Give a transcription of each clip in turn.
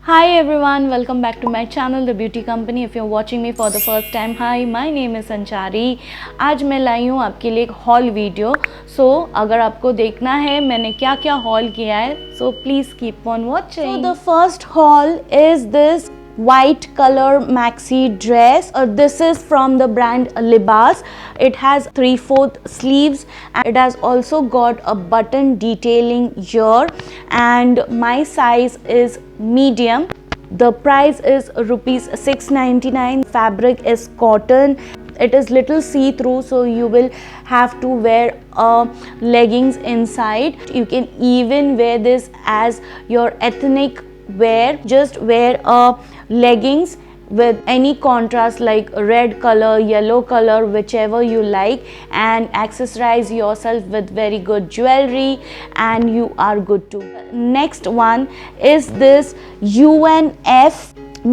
Hi everyone, welcome back to my channel The Beauty Company. If you're watching me for the first time, hi, my name is Sanchari. आज मैं लाई हूँ आपके लिए एक hall video. अगर आपको देखना है मैंने क्या क्या हॉल किया है, please keep on watching. So the first haul is this white color maxi dress. This is from the brand Libas. It has 3/4 sleeves and it has also got a button detailing here, and my size is medium. The price is rupees 699. Fabric is cotton. It is little see-through, so you will have to wear leggings inside. You can even wear this as your ethnic wear. Just wear leggings with any contrast like red color, yellow color, whichever you like, and accessorize yourself with very good jewelry and you are good to. Next one is this UNF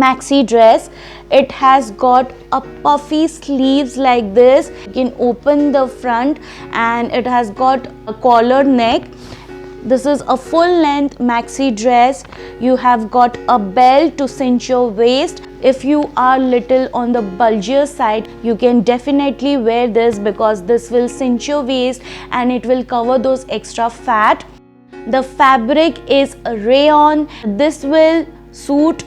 maxi dress. It has got a puffy sleeves like this. You can open the front and it has got a collar neck. This is a full length maxi dress. You have got a belt to cinch your waist. If you are little on the bulgier side, you can definitely wear this because this will cinch your waist and it will cover those extra fat. The fabric is rayon. This will suit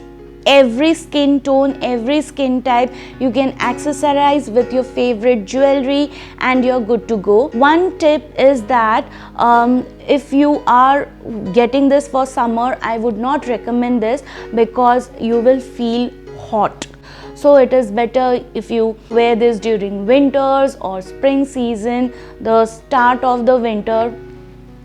every skin tone, every skin type. You can accessorize with your favorite jewelry and you're good to go. One tip is that if you are getting this for summer, I would not recommend this because you will feel hot. So it is better if you wear this during winters or spring season, the start of the winter.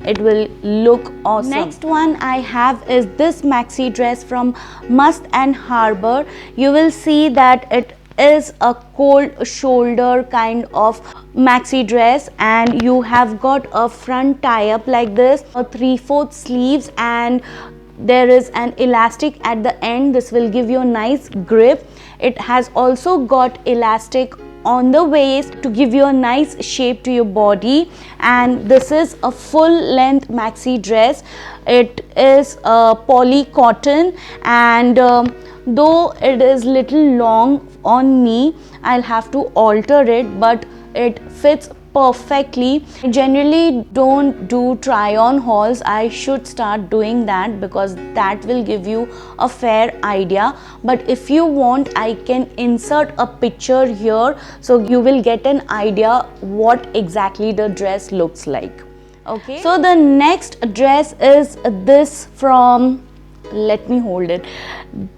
It will look awesome. Next one I have is this maxi dress from Must and Harbor. You will see that it is a cold shoulder kind of maxi dress and you have got a front tie-up like this, a 3/4 sleeves, and there is an elastic at the end. This will give you a nice grip. It has also got elastic on the waist to give you a nice shape to your body, and this is a full length maxi dress. It is poly cotton, and though it is little long on me, I'll have to alter it, but it fits perfectly. I generally don't do try on hauls. I should start doing that because that will give you a fair idea, but if you want I can insert a picture here so you will get an idea what exactly the dress looks like. Okay, so the next dress is this from, let me hold it,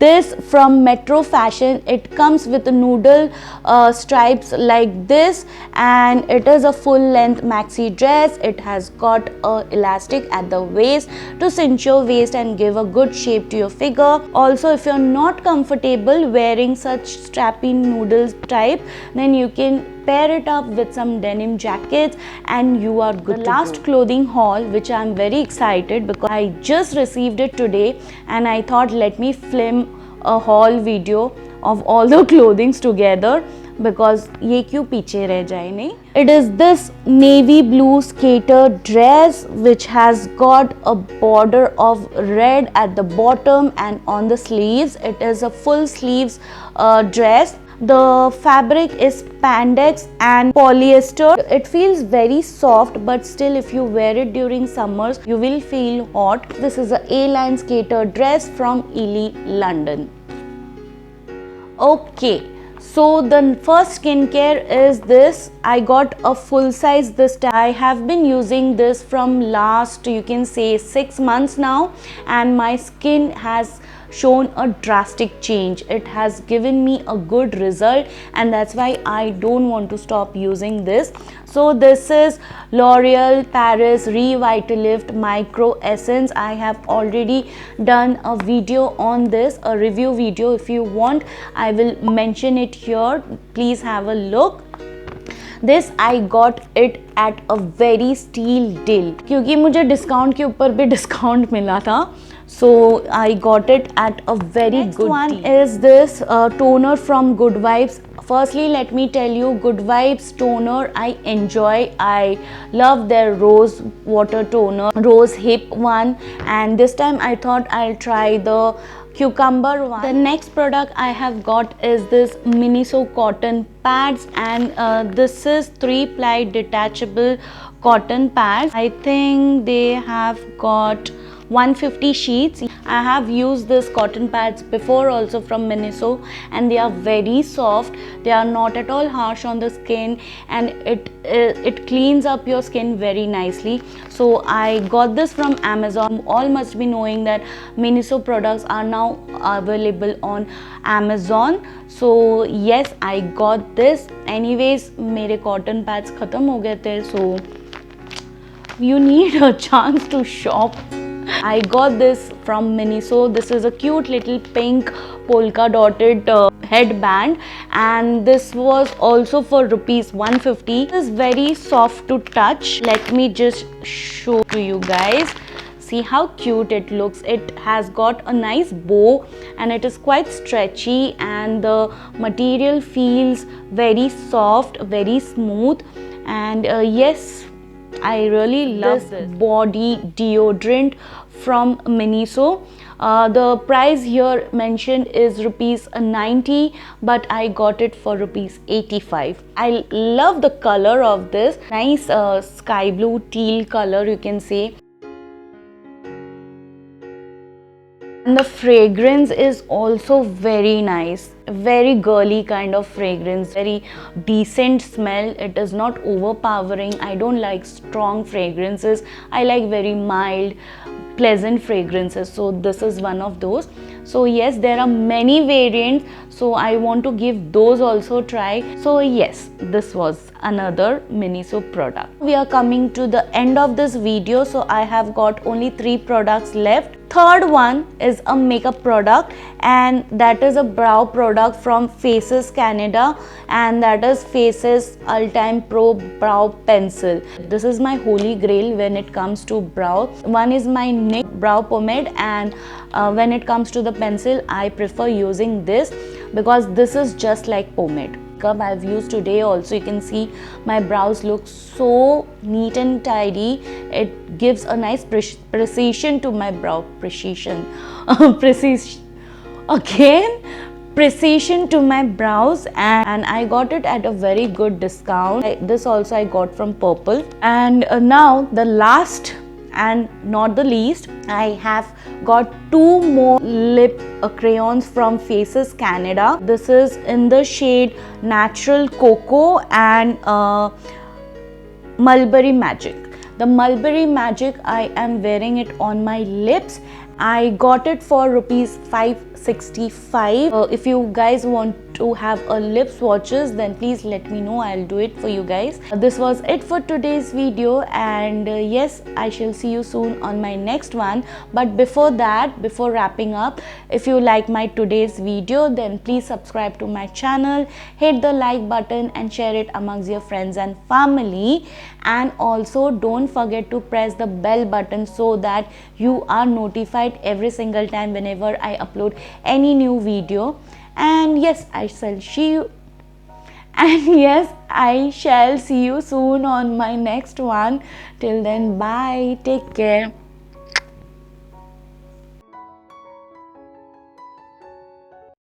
this from Metro Fashion. It comes with noodle stripes like this, and it is a full length maxi dress. It has got a elastic at the waist to cinch your waist and give a good shape to your figure. Also, if you're not comfortable wearing such strappy noodles type, then you can pair it up with some denim jackets and you are good. The last clothing haul, which I'm very excited because I just received it today and I thought let me film a haul video of all the clothings together because ye kyun piche reh jaye nahi. It is this navy blue skater dress which has got a border of red at the bottom and on the sleeves. It is a full sleeves dress. The fabric is spandex and polyester. It feels very soft, but still if you wear it during summers you will feel hot. This is a A-line skater dress from Ely, London. Okay, so the first skincare is this. I got a full size this time. I have been using this from last, you can say, 6 months now, and my skin has shown a drastic change. It has given me a good result and that's why I don't want to stop using this. So this is L'Oreal Paris Revitalift Micro Essence. I have already done a video on this, a review video. If you want, I will mention it here. Please have a look. This I got it at a very steal deal क्योंकि मुझे discount के ऊपर भी discount मिला था. So I got it at a very good deal. Next one is this toner from Good Vibes. Firstly, let me tell you, Good Vibes toner I enjoy. I love their rose water toner, rose hip one, and this time I thought I'll try the cucumber one. The next product I have got is this Miniso cotton pads, and this is 3-ply detachable cotton pads. I think they have got 150 sheets. I have used this cotton pads before also from Miniso, and they are very soft. They are not at all harsh on the skin, and it cleans up your skin very nicely. So I got this from Amazon. All must be knowing that Miniso products are now available on Amazon. So yes, I got this. Anyways, मेरे cotton pads खत्म हो गए थे, so you need a chance to shop. I got this from Miniso. This is a cute little pink polka dotted headband, and this was also for rupees 150. It is very soft to touch. Let me just show to you guys. See how cute it looks. It has got a nice bow, and it is quite stretchy, and the material feels very soft, very smooth, and yes, I really love this body deodorant from Miniso. The price here mentioned is rupees 90, but I got it for rupees 85. I love the color of this. Nice sky blue teal color, you can say. And the fragrance is also very nice, very girly kind of fragrance, very decent smell. It is not overpowering. I don't like strong fragrances. I like very mild, pleasant fragrances. So this is one of those. So yes, there are many variants, so I want to give those also try. So yes, this was another Miniso product. We are coming to the end of this video, so I have got only 3 products left. Third one is a makeup product, and that is a brow product from Faces Canada, and that is Faces Ultime Pro Brow Pencil. This is my holy grail when it comes to brow. One is my NYX brow pomade, and when it comes to the pencil, I prefer using this because this is just like pomade. I've used today also. You can see my brows look so neat and tidy. It gives a nice precision to my brow. Precision again, precision to my brows, and I got it at a very good discount. This also I got from Purple. And now the last and not the least, I have got 2 more lip crayons from Faces Canada. This is in the shade Natural Cocoa and Mulberry Magic. The Mulberry Magic, I am wearing it on my lips. I got it for rupees 565. If you guys want to have a lip swatches, then please let me know. I'll do it for you guys. This was it for today's video, and yes, I shall see you soon on my next one. But before that, before wrapping up, if you like my today's video, then please subscribe to my channel, hit the like button and share it amongst your friends and family, and also don't forget to press the bell button so that you are notified every single time whenever I upload any new video. And yes, I shall see you. And yes, I shall see you soon on my next one. Till then, bye. Take care.